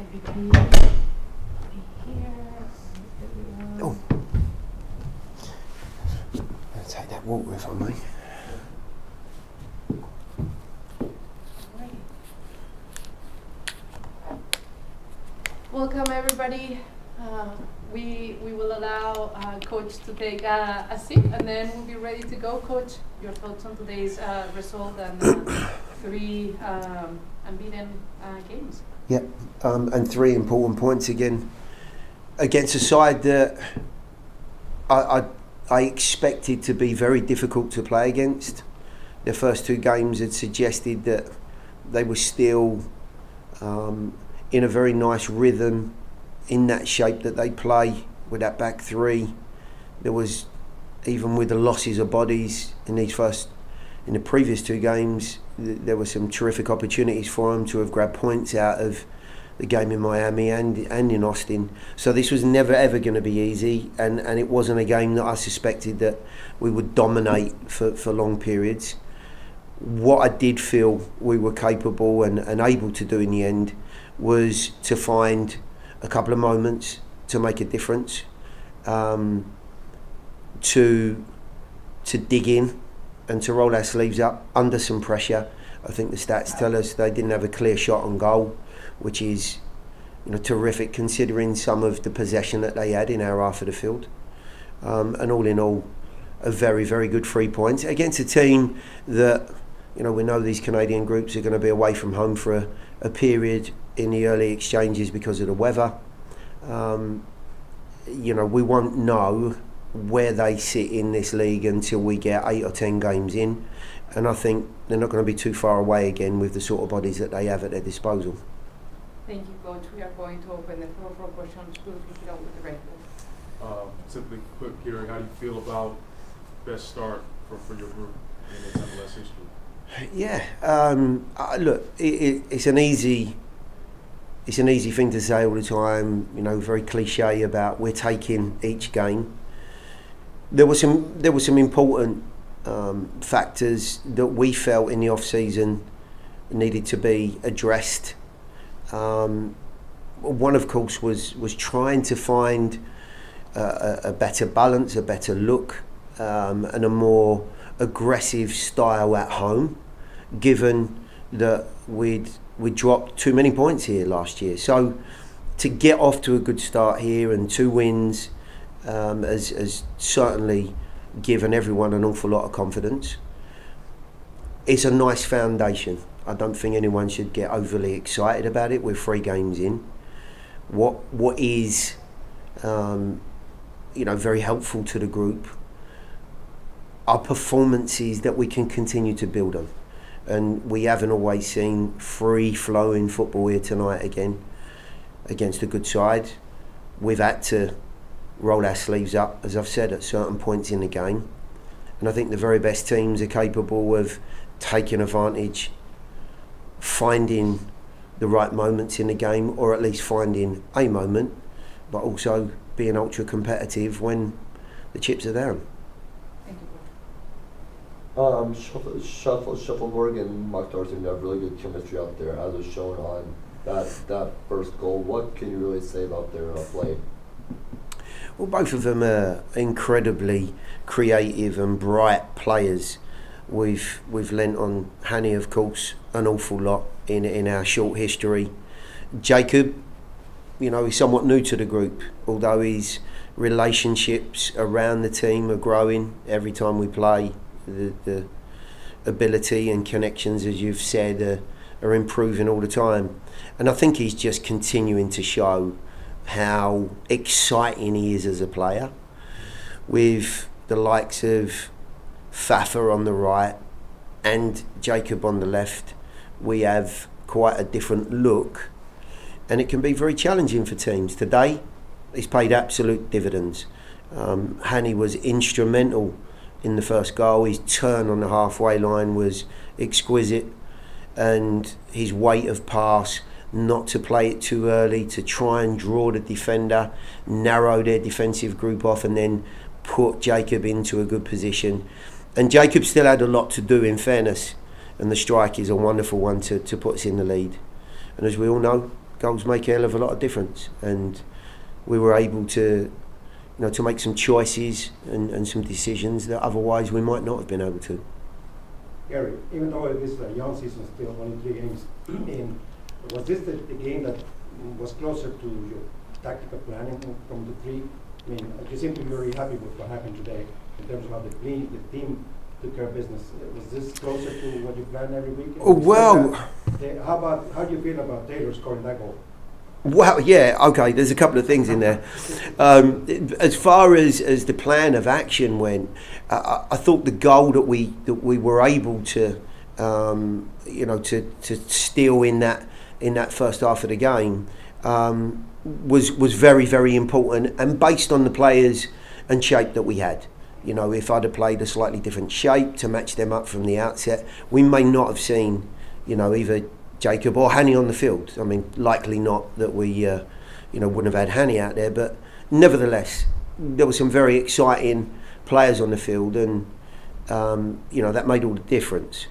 MVP here. Oh, I'll take that water if I may. Welcome everybody. We will allow Coach to take a seat, and then we'll be ready to go. Coach, your thoughts on today's result and 3 unbeaten games. Yep, and 3 important points again against a side that I expected to be very difficult to play against. The first 2 games had suggested that they were still in a very nice rhythm, in that shape that they play with that back 3. There was, even with the losses of bodies in the previous 2 games, there were some terrific opportunities for them to have grabbed points out of the game in Miami and in Austin. So this was never ever going to be easy, and it wasn't a game that I suspected that we would dominate for long periods. What I did feel we were capable and able to do in the end was to find a couple of moments to make a difference, to dig in and to roll our sleeves up under some pressure. I think the stats tell us they didn't have a clear shot on goal, which is terrific considering some of the possession that they had in our half of the field. And all in all, a very, very good 3 points against a team that we know these Canadian groups are going to be away from home for a period in the early exchanges because of the weather. We won't know where they sit in this league until we get 8 or 10 games in, and I think they're not going to be too far away again with the sort of bodies that they have at their disposal. Thank you, Coach. We are going to open the floor for questions. We'll pick it up with the Red Bull. Simply put, Gary, how do you feel about best start for your group in its MLS history? Yeah, look, it's an easy thing to say all the time. Very cliche about we're taking each game. There were some important factors that we felt in the off season needed to be addressed. One, of course, was trying to find a better balance, a better look, and a more aggressive style at home, given that we dropped too many points here last year. So to get off to a good start here and 2 wins has certainly given everyone an awful lot of confidence. It's a nice foundation. I don't think anyone should get overly excited about it. We're 3 games in. What is very helpful to the group are performances that we can continue to build on. And we haven't always seen free-flowing football here tonight again against a good side. We've had to roll our sleeves up, as I've said, at certain points in the game. And I think the very best teams are capable of taking advantage, finding the right moments in the game, or at least finding a moment, but also being ultra competitive when the chips are down. Shuffleberg and Mark Darcy have really good chemistry out there, as was shown on that first goal. What can you really say about their play? Well, both of them are incredibly creative and bright players. We've lent on Hani, of course, an awful lot in our short history. Jacob, he's somewhat new to the group, although his relationships around the team are growing every time we play. The ability and connections, as you've said, are improving all the time. And I think he's just continuing to show how exciting he is as a player. With the likes of Fafa on the right and Jacob on the left, we have quite a different look, and it can be very challenging for teams. Today, it's paid absolute dividends. Hani was instrumental in the first goal. His turn on the halfway line was exquisite, and his weight of pass, not to play it too early, to try and draw the defender, narrow their defensive group off, and then put Jacob into a good position. And Jacob still had a lot to do, in fairness, and the strike is a wonderful one to put us in the lead. And as we all know, goals make a hell of a lot of difference, and we were able to, to make some choices and some decisions that otherwise we might not have been able to. Gary, even though it is a young season, still only 3 games in, was this the game that was closer to your tactical planning from the 3? I mean, you seem to be very happy with what happened today in terms of how the team took care of business. Was this closer to what you planned every week? Well, how do you feel about Taylor scoring that goal? Well, yeah, okay, there's a couple of things in there. As far as the plan of action went, I thought the goal that we were able to, to steal in that first half of the game was very, very important, and based on the players and shape that we had. If I'd have played a slightly different shape to match them up from the outset, we may not have seen, either Jacob or Hanny on the field. I mean, likely not that we, wouldn't have had Hanny out there, but nevertheless, there were some very exciting players on the field, and that made all the difference.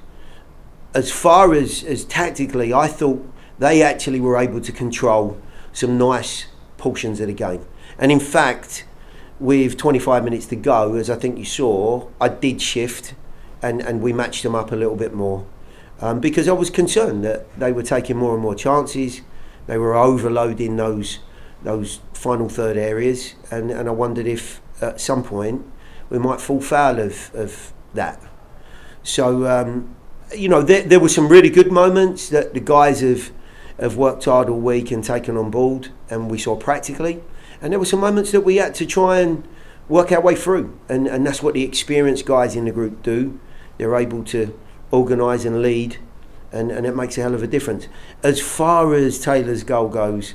As far as tactically, I thought they actually were able to control some nice portions of the game, and in fact, with 25 minutes to go, as I think you saw, I did shift, and we matched them up a little bit more. Because I was concerned that they were taking more and more chances, they were overloading those final third areas, and I wondered if at some point we might fall foul of that. So, there were some really good moments that the guys have worked hard all week and taken on board, and we saw practically, and there were some moments that we had to try and work our way through, and that's what the experienced guys in the group do. They're able to organise and lead, and it makes a hell of a difference. As far as Taylor's goal goes,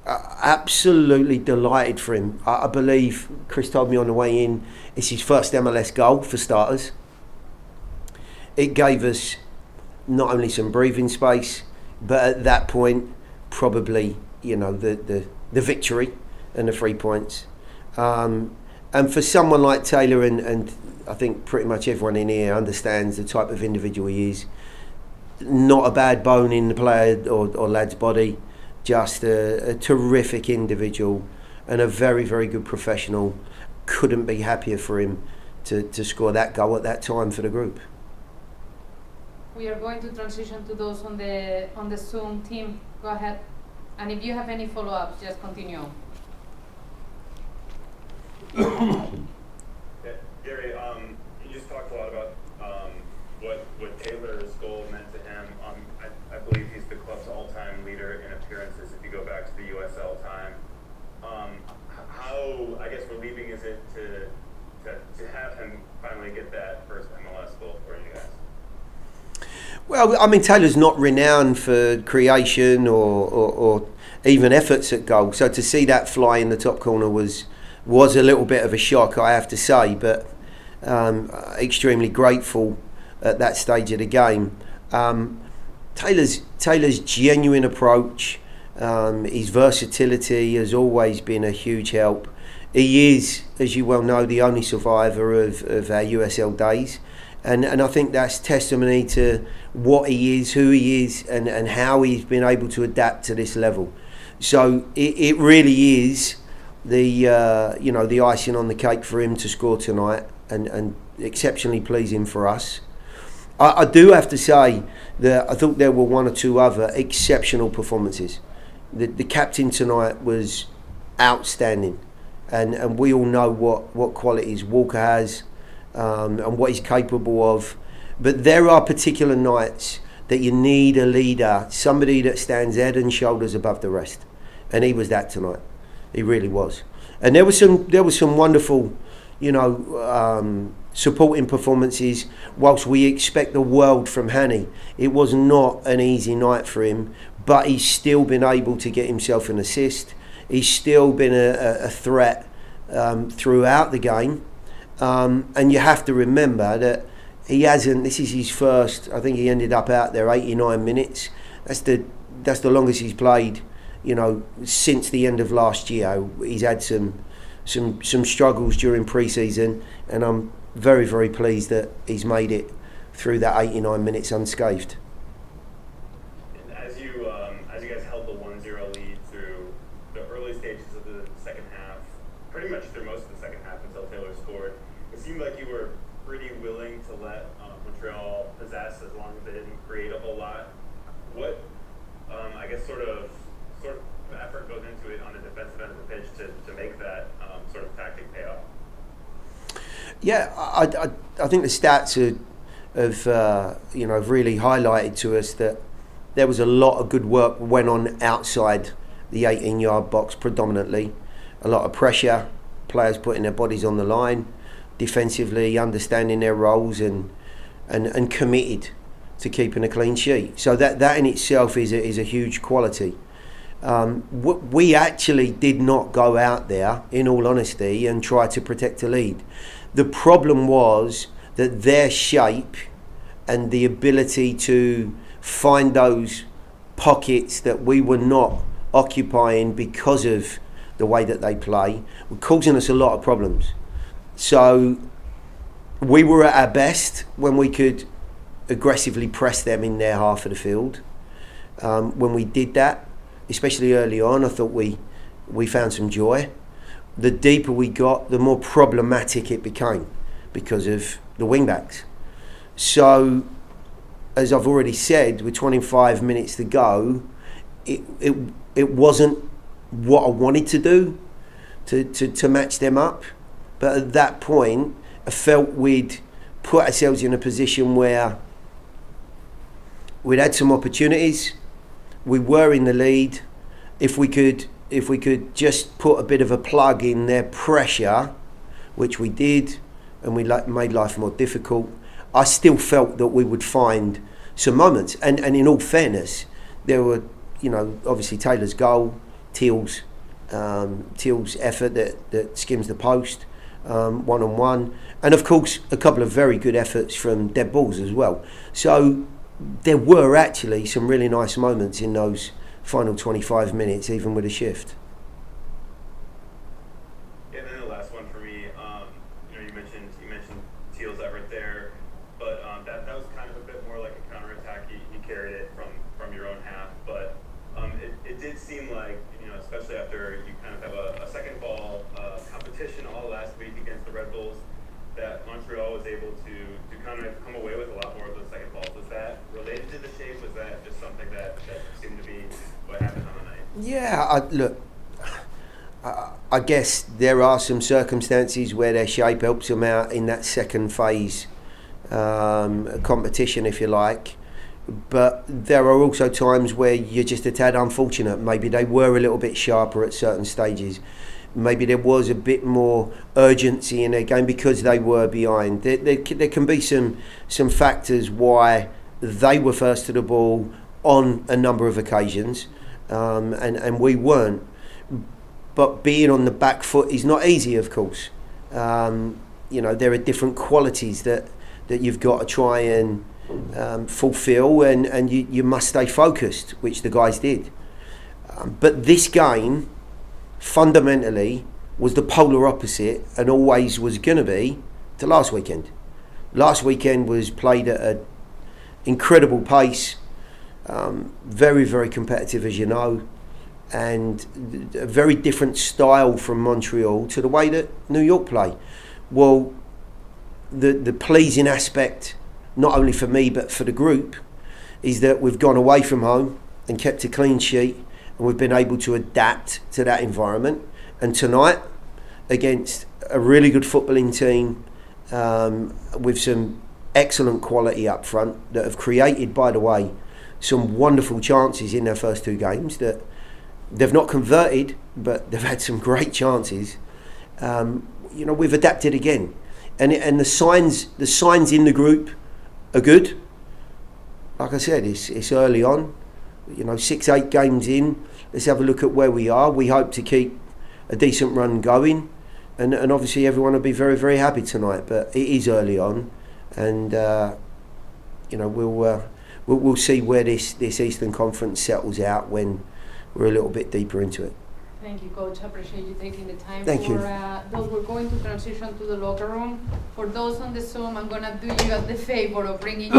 absolutely delighted for him. I believe Chris told me on the way in, it's his first MLS goal for starters. It gave us not only some breathing space, but at that point probably the victory and the 3 points. And for someone like Taylor, and I think pretty much everyone in here understands the type of individual he is. Not a bad bone in the player or lad's body, just a terrific individual and a very, very good professional. Couldn't be happier for him to score that goal at that time for the group. We are going to transition to those on the Zoom team. Go ahead. And if you have any follow-ups, just continue. Gary, you just talked a lot about what Taylor's goal meant to him. I believe he's the club's all-time leader in appearances if you go back to the USL time. How, I guess, relieving is it to have him finally get that first MLS goal for you guys? Well, I mean, Taylor's not renowned for creation or even efforts at goal, so to see that fly in the top corner was a little bit of a shock, I have to say, but extremely grateful at that stage of the game. Taylor's genuine approach, his versatility has always been a huge help. He is, as you well know, the only survivor of our USL days, and I think that's testimony to what he is, who he is, and how he's been able to adapt to this level. So it really is the icing on the cake for him to score tonight, and exceptionally pleasing for us. I do have to say that I thought there were one or two other exceptional performances. The captain tonight was outstanding, and we all know what qualities Walker has and what he's capable of. But there are particular nights that you need a leader, somebody that stands head and shoulders above the rest, and he was that tonight. He really was. And there was some wonderful, supporting performances. Whilst we expect the world from Hanny, it was not an easy night for him, but he's still been able to get himself an assist. He's still been a threat throughout the game. And you have to remember that he hasn't, this is his first, I think he ended up out there 89 minutes. That's the longest he's played, since the end of last year. He's had some struggles during pre-season, and I'm very, very pleased that he's made it through that 89 minutes unscathed. And as you guys held the 1-0 lead stages of the second half, pretty much through most of the second half until Taylor scored, it seemed like you were pretty willing to let Montreal possess as long as they didn't create a whole lot. What, I guess, sort of effort goes into it on the defensive end of the pitch to make that sort of tactic pay off? Yeah, I think the stats have really highlighted to us that there was a lot of good work went on outside the 18-yard box predominantly. A lot of pressure, players putting their bodies on the line, defensively understanding their roles and committed to keeping a clean sheet. So that in itself is a huge quality. We actually did not go out there, in all honesty, and try to protect a lead. The problem was that their shape and the ability to find those pockets that we were not occupying because of the way that they play were causing us a lot of problems. So we were at our best when we could aggressively press them in their half of the field. When we did that, especially early on, I thought we found some joy. The deeper we got, the more problematic it became because of the wing-backs. So, as I've already said, with 25 minutes to go, it wasn't what I wanted to do to match them up. But at that point, I felt we'd put ourselves in a position where we'd had some opportunities. We were in the lead. If we could just put a bit of a plug in their pressure, which we did, and we made life more difficult, I still felt that we would find some moments. And in all fairness, there were, obviously Taylor's goal, Teal's effort that skims the post, one-on-one, and of course a couple of very good efforts from dead balls as well. So there were actually some really nice moments in those final 25 minutes, even with a shift. Yeah, and then the last one for me, you mentioned Teal's effort there, but that was kind of a bit more like a counterattack. You carried it from your own half, but it did seem like, especially after you kind of have a second ball competition all last week against the Red Bulls, that Montreal was able to kind of come away with a lot more of those second balls. Was that related to the shape? Was that just something that seemed to be what happened on the night? Yeah, I guess there are some circumstances where their shape helps them out in that second phase competition, if you like. But there are also times where you're just a tad unfortunate. Maybe they were a little bit sharper at certain stages. Maybe there was a bit more urgency in their game because they were behind. There can be some factors why they were first to the ball on a number of occasions, and we weren't. But being on the back foot is not easy, of course. There are different qualities that you've got to try and fulfill, and you must stay focused, which the guys did. But this game fundamentally was the polar opposite, and always was going to be, to last weekend. Last weekend was played at an incredible pace, very, very competitive, as you know, and a very different style from Montreal to the way that New York play. Well, the pleasing aspect, not only for me but for the group, is that we've gone away from home and kept a clean sheet, and we've been able to adapt to that environment. And tonight, against a really good footballing team, with some excellent quality up front that have created, by the way, some wonderful chances in their first two games that they've not converted, but they've had some great chances. We've adapted again, and the signs in the group are good. Like I said, it's early on. 6-8 games in. Let's have a look at where we are. We hope to keep a decent run going, and obviously everyone will be very, very happy tonight. But it is early on, and we'll see where this Eastern Conference settles out when we're a little bit deeper into it. Thank you, Coach. I appreciate you taking the time. Thank you. Those we're going to transition to the locker room. For those on the Zoom, I'm gonna do you the favor of bringing